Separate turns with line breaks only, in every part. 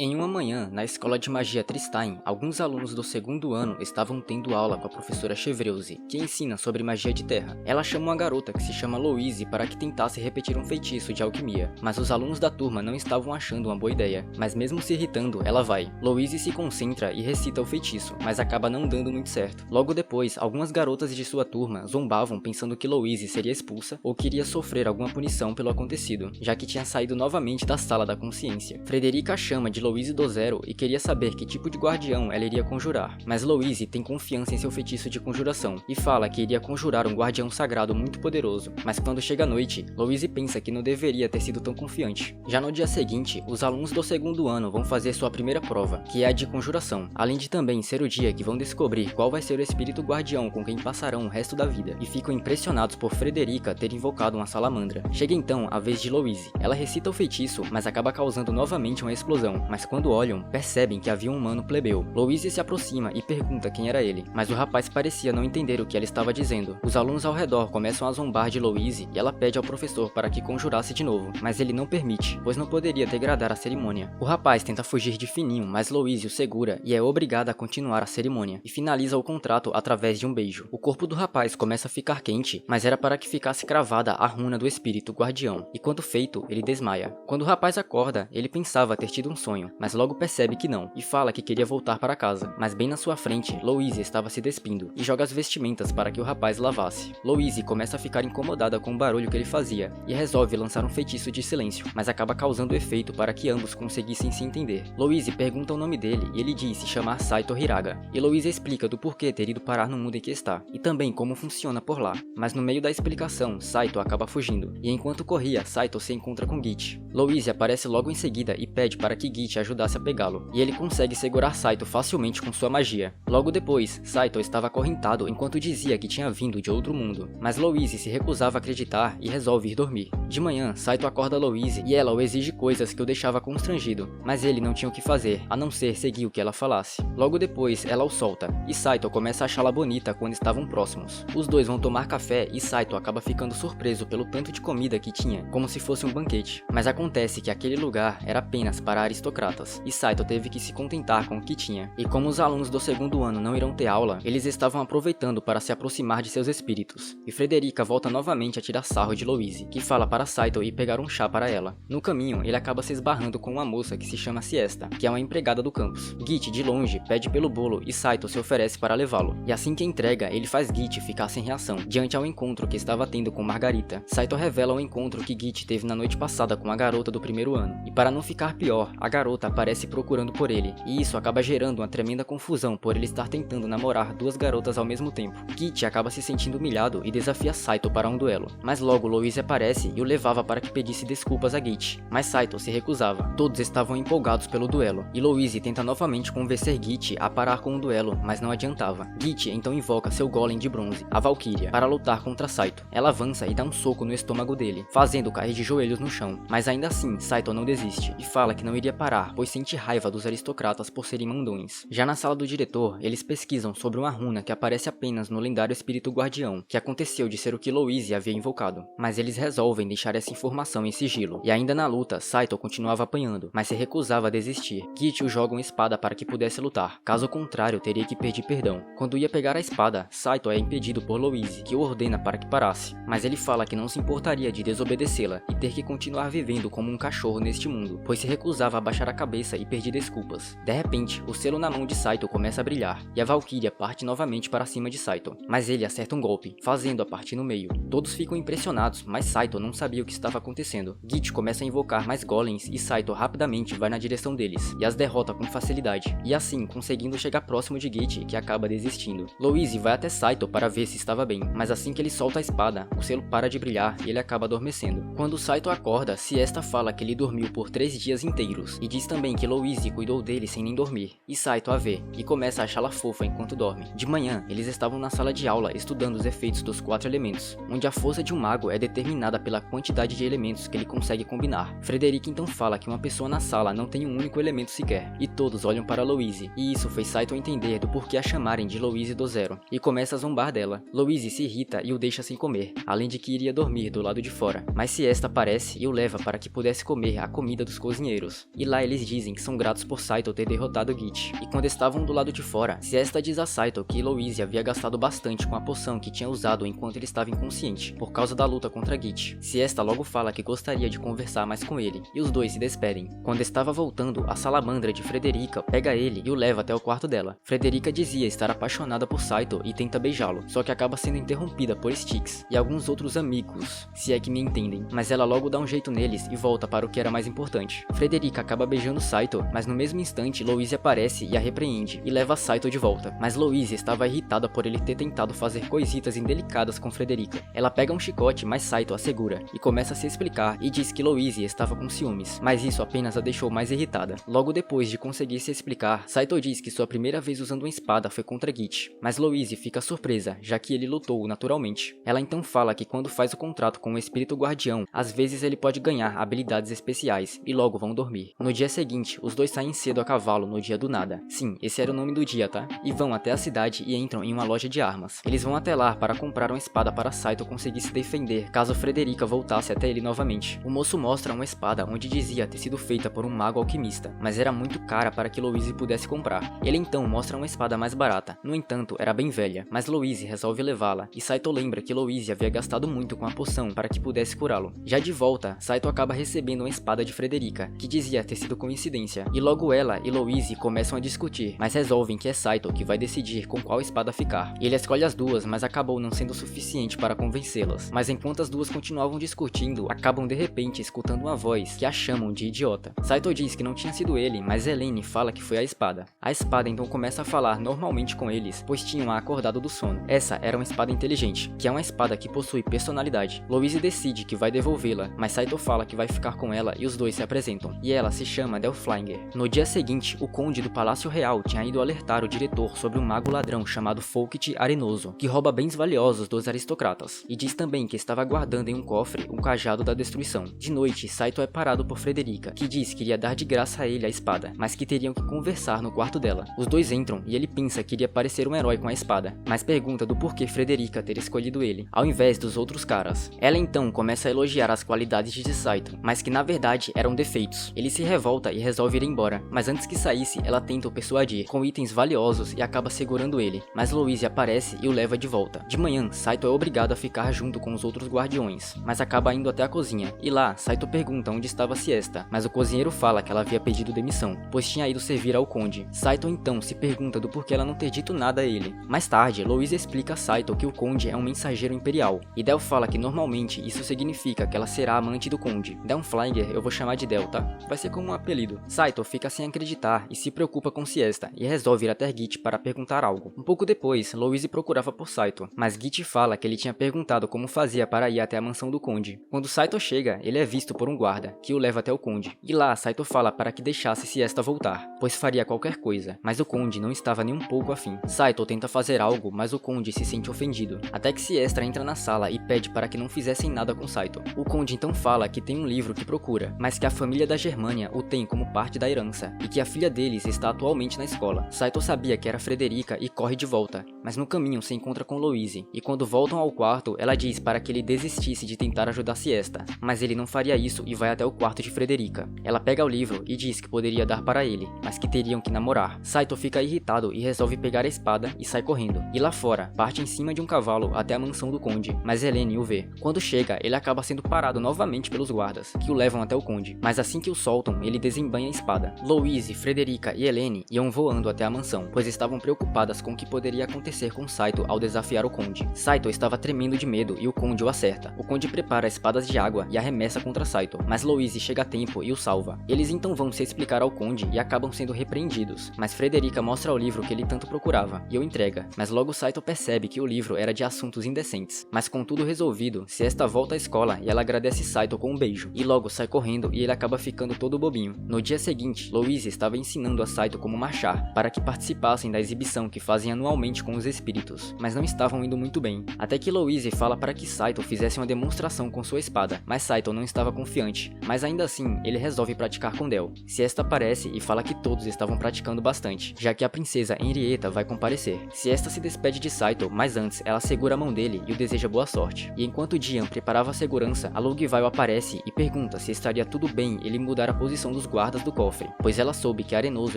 Em uma manhã, na escola de magia Tristine, alguns alunos do segundo ano estavam tendo aula com a professora Chevreuse, que ensina sobre magia de terra. Ela chama uma garota que se chama Louise para que tentasse repetir um feitiço de alquimia, mas os alunos da turma não estavam achando uma boa ideia. Mas mesmo se irritando, ela vai. Louise se concentra e recita o feitiço, mas acaba não dando muito certo. Logo depois, algumas garotas de sua turma zombavam pensando que Louise seria expulsa ou queria sofrer alguma punição pelo acontecido, já que tinha saído novamente da sala da consciência. Frederica chama de Louise do Zero e queria saber que tipo de guardião ela iria conjurar, mas Louise tem confiança em seu feitiço de conjuração e fala que iria conjurar um guardião sagrado muito poderoso, mas quando chega a noite, Louise pensa que não deveria ter sido tão confiante. Já no dia seguinte, os alunos do segundo ano vão fazer sua primeira prova, que é a de conjuração, além de também ser o dia que vão descobrir qual vai ser o espírito guardião com quem passarão o resto da vida, e ficam impressionados por Frederica ter invocado uma salamandra. Chega então a vez de Louise. Ela recita o feitiço, mas acaba causando novamente uma explosão, mas quando olham, percebem que havia um humano plebeu. Louise se aproxima e pergunta quem era ele, mas o rapaz parecia não entender o que ela estava dizendo. Os alunos ao redor começam a zombar de Louise e ela pede ao professor para que conjurasse de novo, mas ele não permite, pois não poderia degradar a cerimônia. O rapaz tenta fugir de fininho, mas Louise o segura e é obrigada a continuar a cerimônia, e finaliza o contrato através de um beijo. O corpo do rapaz começa a ficar quente, mas era para que ficasse cravada a runa do espírito guardião, e quando feito, ele desmaia. Quando o rapaz acorda, ele pensava ter tido um sonho, mas logo percebe que não, e fala que queria voltar para casa, mas bem na sua frente, Louise estava se despindo, e joga as vestimentas para que o rapaz lavasse. Louise começa a ficar incomodada com o barulho que ele fazia, e resolve lançar um feitiço de silêncio, mas acaba causando efeito para que ambos conseguissem se entender. Louise pergunta o nome dele, e ele diz se chamar Saito Hiraga, e Louise explica do porquê ter ido parar no mundo em que está, e também como funciona por lá, mas no meio da explicação, Saito acaba fugindo, e enquanto corria, Saito se encontra com Git. Louise aparece logo em seguida e pede para que Git ajudasse a pegá-lo, e ele consegue segurar Saito facilmente com sua magia. Logo depois, Saito estava acorrentado enquanto dizia que tinha vindo de outro mundo, mas Louise se recusava a acreditar e resolve ir dormir. De manhã, Saito acorda Louise e ela o exige coisas que o deixava constrangido, mas ele não tinha o que fazer, a não ser seguir o que ela falasse. Logo depois, ela o solta, e Saito começa a achá-la bonita quando estavam próximos. Os dois vão tomar café e Saito acaba ficando surpreso pelo tanto de comida que tinha, como se fosse um banquete. Mas acontece que aquele lugar era apenas para aristocratas, e Saito teve que se contentar com o que tinha. E como os alunos do segundo ano não irão ter aula, eles estavam aproveitando para se aproximar de seus espíritos. E Frederica volta novamente a tirar sarro de Louise, que fala para Saito ir pegar um chá para ela. No caminho, ele acaba se esbarrando com uma moça que se chama Siesta, que é uma empregada do campus. Git, de longe, pede pelo bolo e Saito se oferece para levá-lo. E assim que entrega, ele faz Git ficar sem reação, diante ao encontro que estava tendo com Margarita. Saito revela o encontro que Git teve na noite passada com a garota do primeiro ano. E para não ficar pior, a garota aparece procurando por ele, e isso acaba gerando uma tremenda confusão por ele estar tentando namorar duas garotas ao mesmo tempo. Git acaba se sentindo humilhado e desafia Saito para um duelo, mas logo Louise aparece e o levava para que pedisse desculpas a Git, mas Saito se recusava. Todos estavam empolgados pelo duelo, e Louise tenta novamente convencer Git a parar com o duelo, mas não adiantava. Git então invoca seu golem de bronze, a Valkyria, para lutar contra Saito. Ela avança e dá um soco no estômago dele, fazendo cair de joelhos no chão, mas ainda assim Saito não desiste, e fala que não iria parar, pois sente raiva dos aristocratas por serem mandões. Já na sala do diretor, eles pesquisam sobre uma runa que aparece apenas no lendário espírito guardião, que aconteceu de ser o que Louise havia invocado, mas eles resolvem deixar essa informação em sigilo. E ainda na luta, Saito continuava apanhando, mas se recusava a desistir. Git o joga uma espada para que pudesse lutar, caso contrário teria que pedir perdão. Quando ia pegar a espada, Saito é impedido por Louise, que o ordena para que parasse, mas ele fala que não se importaria de desobedecê-la e ter que continuar vivendo como um cachorro neste mundo, pois se recusava a baixar a cabeça e pedir desculpas. De repente, o selo na mão de Saito começa a brilhar, e a Valkyria parte novamente para cima de Saito, mas ele acerta um golpe, fazendo-a partir no meio. Todos ficam impressionados, mas Saito não sabia o que estava acontecendo. Git começa a invocar mais golems e Saito rapidamente vai na direção deles, e as derrota com facilidade, e assim conseguindo chegar próximo de Git, que acaba desistindo. Louise vai até Saito para ver se estava bem, mas assim que ele solta a espada, o selo para de brilhar e ele acaba adormecendo. Quando Saito acorda, Siesta fala que ele dormiu por 3 dias inteiros, e diz também que Louise cuidou dele sem nem dormir, e Saito a vê, e começa a achá-la fofa enquanto dorme. De manhã, eles estavam na sala de aula estudando os efeitos dos 4 elementos, onde a força de um mago é determinada pela quantidade de elementos que ele consegue combinar. Frederica então fala que uma pessoa na sala não tem um único elemento sequer, e todos olham para Louise, e isso fez Saito entender do porquê a chamarem de Louise do Zero, e começa a zombar dela. Louise se irrita e o deixa sem comer, além de que iria dormir do lado de fora, mas Siesta aparece e o leva para que pudesse comer a comida dos cozinheiros, e lá ele eles dizem que são gratos por Saito ter derrotado Git. E quando estavam do lado de fora, Siesta diz a Saito que Louise havia gastado bastante com a poção que tinha usado enquanto ele estava inconsciente, por causa da luta contra Git. Siesta logo fala que gostaria de conversar mais com ele, e os dois se despedem. Quando estava voltando, a salamandra de Frederica pega ele e o leva até o quarto dela. Frederica dizia estar apaixonada por Saito e tenta beijá-lo, só que acaba sendo interrompida por Styx e alguns outros amigos, se é que me entendem, mas ela logo dá um jeito neles e volta para o que era mais importante. Frederica acaba beijando Saito, mas no mesmo instante Louise aparece e a repreende e leva Saito de volta. Mas Louise estava irritada por ele ter tentado fazer coisitas indelicadas com Frederica. Ela pega um chicote, mas Saito a segura e começa a se explicar e diz que Louise estava com ciúmes, mas isso apenas a deixou mais irritada. Logo depois de conseguir se explicar, Saito diz que sua primeira vez usando uma espada foi contra Git, mas Louise fica surpresa, já que ele lutou naturalmente. Ela então fala que quando faz o contrato com o espírito guardião, às vezes ele pode ganhar habilidades especiais e logo vão dormir. No dia seguinte, os dois saem cedo a cavalo no dia do nada. Sim, esse era o nome do dia, tá? E vão até a cidade e entram em uma loja de armas. Eles vão até lá para comprar uma espada para Saito conseguir se defender caso Frederica voltasse até ele novamente. O moço mostra uma espada onde dizia ter sido feita por um mago alquimista, mas era muito cara para que Louise pudesse comprar. Ele então mostra uma espada mais barata, no entanto era bem velha, mas Louise resolve levá-la e Saito lembra que Louise havia gastado muito com a poção para que pudesse curá-lo. Já de volta, Saito acaba recebendo uma espada de Frederica, que dizia ter sido coincidência, e logo ela e Louise começam a discutir, mas resolvem que é Saito que vai decidir com qual espada ficar. Ele escolhe as duas, mas acabou não sendo suficiente para convencê-las. Mas enquanto as duas continuavam discutindo, acabam de repente escutando uma voz que a chamam de idiota. Saito diz que não tinha sido ele, mas Helene fala que foi a espada. A espada então começa a falar normalmente com eles, pois tinham a acordado do sono. Essa era uma espada inteligente, que é uma espada que possui personalidade. Louise decide que vai devolvê-la, mas Saito fala que vai ficar com ela e os dois se apresentam, e ela se chama Delflinger. No dia seguinte, o conde do Palácio Real tinha ido alertar o diretor sobre um mago ladrão chamado Folkt Arenoso, que rouba bens valiosos dos aristocratas, e diz também que estava guardando em um cofre um cajado da destruição. De noite, Saito é parado por Frederica, que diz que iria dar de graça a ele a espada, mas que teriam que conversar no quarto dela. Os dois entram e ele pensa que iria parecer um herói com a espada, mas pergunta do porquê Frederica ter escolhido ele, ao invés dos outros caras. Ela então começa a elogiar as qualidades de Saito, mas que na verdade eram defeitos. Ele se revolta e resolve ir embora, mas antes que saísse, ela tenta o persuadir com itens valiosos e acaba segurando ele, mas Louise aparece e o leva de volta. De manhã, Saito é obrigado a ficar junto com os outros guardiões, mas acaba indo até a cozinha, e lá, Saito pergunta onde estava Siesta, mas o cozinheiro fala que ela havia pedido demissão, pois tinha ido servir ao conde. Saito então se pergunta do porquê ela não ter dito nada a ele. Mais tarde, Louise explica a Saito que o conde é um mensageiro imperial, e Del fala que normalmente isso significa que ela será amante do conde. Delflinger eu vou chamar de Del, tá? Vai ser como um apelido. Saito fica sem acreditar e se preocupa com Siesta, e resolve ir até Git para perguntar algo. Um pouco depois, Louise procurava por Saito, mas Git fala que ele tinha perguntado como fazia para ir até a mansão do conde. Quando Saito chega, ele é visto por um guarda, que o leva até o conde, e lá Saito fala para que deixasse Siesta voltar, pois faria qualquer coisa, mas o conde não estava nem um pouco afim. Saito tenta fazer algo, mas o conde se sente ofendido, até que Siesta entra na sala e pede para que não fizessem nada com Saito. O conde então fala que tem um livro que procura, mas que a família da Germânia o tem como parte da herança, e que a filha deles está atualmente na escola. Saito sabia que era Frederica e corre de volta, mas no caminho se encontra com Louise, e quando voltam ao quarto, ela diz para que ele desistisse de tentar ajudar Siesta, mas ele não faria isso e vai até o quarto de Frederica. Ela pega o livro e diz que poderia dar para ele, mas que teriam que namorar. Saito fica irritado e resolve pegar a espada e sai correndo. E lá fora, parte em cima de um cavalo até a mansão do conde, mas Helene o vê. Quando chega, ele acaba sendo parado novamente pelos guardas, que o levam até o conde, mas assim que o soltam, ele desembanha a espada. Louise, Frederica e Helene iam voando até a mansão, pois estavam preocupadas com o que poderia acontecer com Saito ao desafiar o conde. Saito estava tremendo de medo e o conde o acerta. O conde prepara espadas de água e arremessa contra Saito, mas Louise chega a tempo e o salva. Eles então vão se explicar ao conde e acabam sendo repreendidos, mas Frederica mostra o livro que ele tanto procurava e o entrega, mas logo Saito percebe que o livro era de assuntos indecentes. Mas com tudo resolvido, Siesta volta à escola e ela agradece Saito com um beijo, e logo sai correndo e ele acaba ficando todo bobinho. No dia seguinte, Louise estava ensinando a Saito como marchar, para que participassem da exibição que fazem anualmente com os espíritos, mas não estavam indo muito bem, até que Louise fala para que Saito fizesse uma demonstração com sua espada, mas Saito não estava confiante, mas ainda assim, ele resolve praticar com Del. Siesta aparece e fala que todos estavam praticando bastante, já que a princesa Henrietta vai comparecer. Siesta se despede de Saito, mas antes ela segura a mão dele e o deseja boa sorte. E enquanto Jian preparava a segurança, a Lugval aparece e pergunta se estaria tudo bem ele mudar a posição atenção dos guardas do cofre, pois ela soube que Arenoso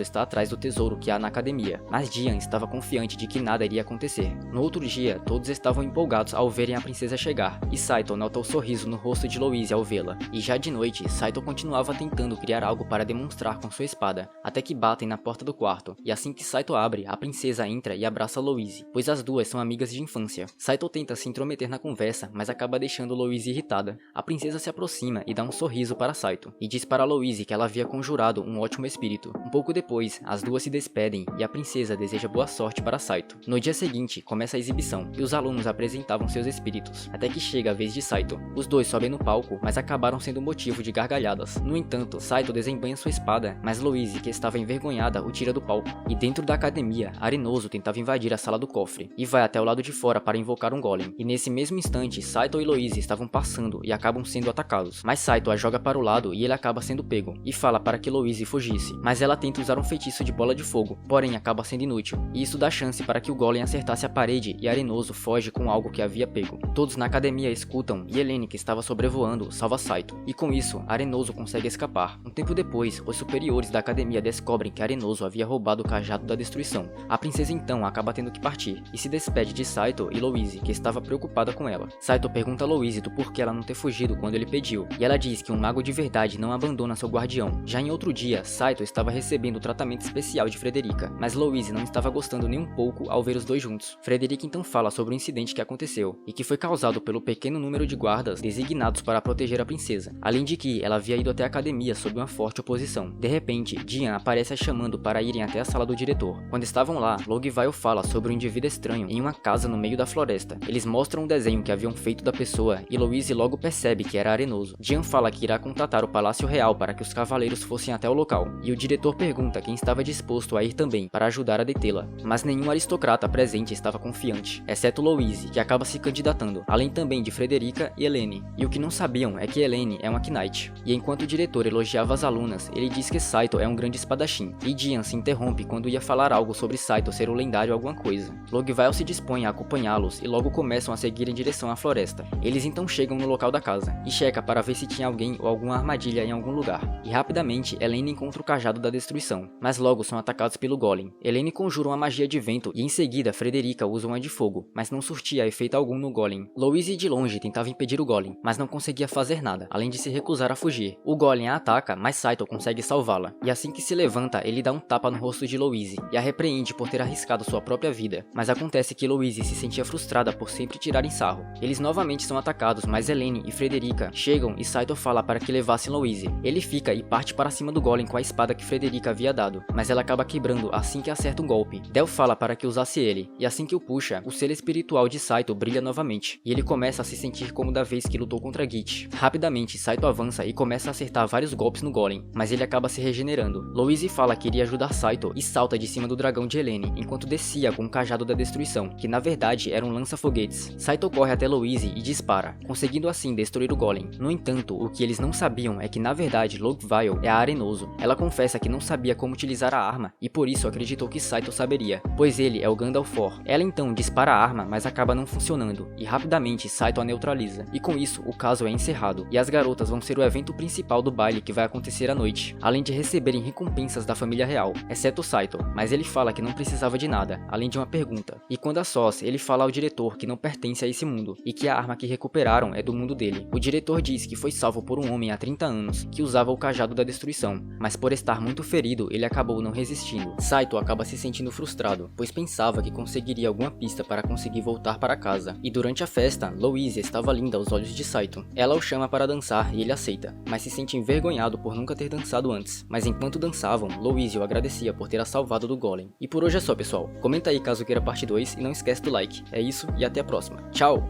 está atrás do tesouro que há na academia, mas Dian estava confiante de que nada iria acontecer. No outro dia, todos estavam empolgados ao verem a princesa chegar, e Saito nota o sorriso no rosto de Louise ao vê-la. E já de noite, Saito continuava tentando criar algo para demonstrar com sua espada, até que batem na porta do quarto, e assim que Saito abre, a princesa entra e abraça Louise, pois as duas são amigas de infância. Saito tenta se intrometer na conversa, mas acaba deixando Louise irritada. A princesa se aproxima e dá um sorriso para Saito, e diz para Louise que ela havia conjurado um ótimo espírito. Um pouco depois, as duas se despedem e a princesa deseja boa sorte para Saito. No dia seguinte, começa a exibição, e os alunos apresentavam seus espíritos, até que chega a vez de Saito. Os dois sobem no palco, mas acabaram sendo motivo de gargalhadas. No entanto, Saito desembanha sua espada, mas Louise, que estava envergonhada, o tira do palco. E dentro da academia, Arenoso tentava invadir a sala do cofre, e vai até o lado de fora para invocar um golem. E nesse mesmo instante, Saito e Louise estavam passando e acabam sendo atacados, mas Saito a joga para o lado e ele acaba sendo pego, e fala para que Louise fugisse, mas ela tenta usar um feitiço de bola de fogo, porém acaba sendo inútil, e isso dá chance para que o golem acertasse a parede e Arenoso foge com algo que havia pego. Todos na academia escutam e Helene, que estava sobrevoando, salva Saito, e com isso, Arenoso consegue escapar. Um tempo depois, os superiores da academia descobrem que Arenoso havia roubado o cajado da destruição. A princesa então acaba tendo que partir, e se despede de Saito e Louise, que estava preocupada com ela. Saito pergunta a Louise do porquê ela não ter fugido quando ele pediu, e ela diz que um mago de verdade não abandona seu guardião. Já em outro dia, Saito estava recebendo o tratamento especial de Frederica, mas Louise não estava gostando nem um pouco ao ver os dois juntos. Frederica então fala sobre o incidente que aconteceu, e que foi causado pelo pequeno número de guardas designados para proteger a princesa, além de que ela havia ido até a academia sob uma forte oposição. De repente, Dian aparece a chamando para irem até a sala do diretor. Quando estavam lá, Logvile fala sobre um indivíduo estranho em uma casa no meio da floresta. Eles mostram um desenho que haviam feito da pessoa e Louise logo percebe que era Arenoso. Dian fala que irá contatar o Palácio Real para que os cavaleiros fossem até o local, e o diretor pergunta quem estava disposto a ir também para ajudar a detê-la, mas nenhum aristocrata presente estava confiante, exceto Louise, que acaba se candidatando, além também de Frederica e Helene. E o que não sabiam é que Helene é uma Knight. E enquanto o diretor elogiava as alunas, ele diz que Saito é um grande espadachim, e Dian se interrompe quando ia falar algo sobre Saito ser o lendário alguma coisa. Logvile se dispõe a acompanhá-los e logo começam a seguir em direção à floresta. Eles então chegam no local da casa, e checa para ver se tinha alguém ou alguma armadilha em algum lugar. E rapidamente, Helene encontra o cajado da destruição, mas logo são atacados pelo golem. Helene conjura uma magia de vento e em seguida Frederica usa uma de fogo, mas não surtia efeito algum no golem. Louise de longe tentava impedir o golem, mas não conseguia fazer nada, além de se recusar a fugir. O golem a ataca, mas Saito consegue salvá-la, e assim que se levanta, ele dá um tapa no rosto de Louise e a repreende por ter arriscado sua própria vida. Mas acontece que Louise se sentia frustrada por sempre tirarem sarro. Eles novamente são atacados, mas Helene e Frederica chegam e Saito fala para que levassem Louise. Ele fica e parte para cima do golem com a espada que Frederica havia dado, mas ela acaba quebrando assim que acerta um golpe. Del fala para que usasse ele, e assim que o puxa, o ser espiritual de Saito brilha novamente, e ele começa a se sentir como da vez que lutou contra Git. Rapidamente, Saito avança e começa a acertar vários golpes no golem, mas ele acaba se regenerando. Louise fala que iria ajudar Saito e salta de cima do dragão de Helene, enquanto descia com o cajado da destruição, que na verdade era um lança-foguetes. Saito corre até Louise e dispara, conseguindo assim destruir o golem. No entanto, o que eles não sabiam é que na verdade Logvile é a Arenoso. Ela confessa que não sabia como utilizar a arma, e por isso acreditou que Saito saberia, pois ele é o Gandalfor. Ela então dispara a arma, mas acaba não funcionando, e rapidamente Saito a neutraliza. E com isso, o caso é encerrado, e as garotas vão ser o evento principal do baile que vai acontecer à noite, além de receberem recompensas da família real, exceto Saito, mas ele fala que não precisava de nada, além de uma pergunta. E quando a sós, ele fala ao diretor que não pertence a esse mundo, e que a arma que recuperaram é do mundo dele. O diretor diz que foi salvo por um homem há 30 anos, que usava o cajado da destruição, mas por estar muito ferido, ele acabou não resistindo. Saito acaba se sentindo frustrado, pois pensava que conseguiria alguma pista para conseguir voltar para casa. E durante a festa, Louise estava linda aos olhos de Saito. Ela o chama para dançar e ele aceita, mas se sente envergonhado por nunca ter dançado antes. Mas enquanto dançavam, Louise o agradecia por ter a salvado do golem. E por hoje é só, pessoal. Comenta aí caso queira parte 2 e não esquece do like. É isso e até a próxima. Tchau!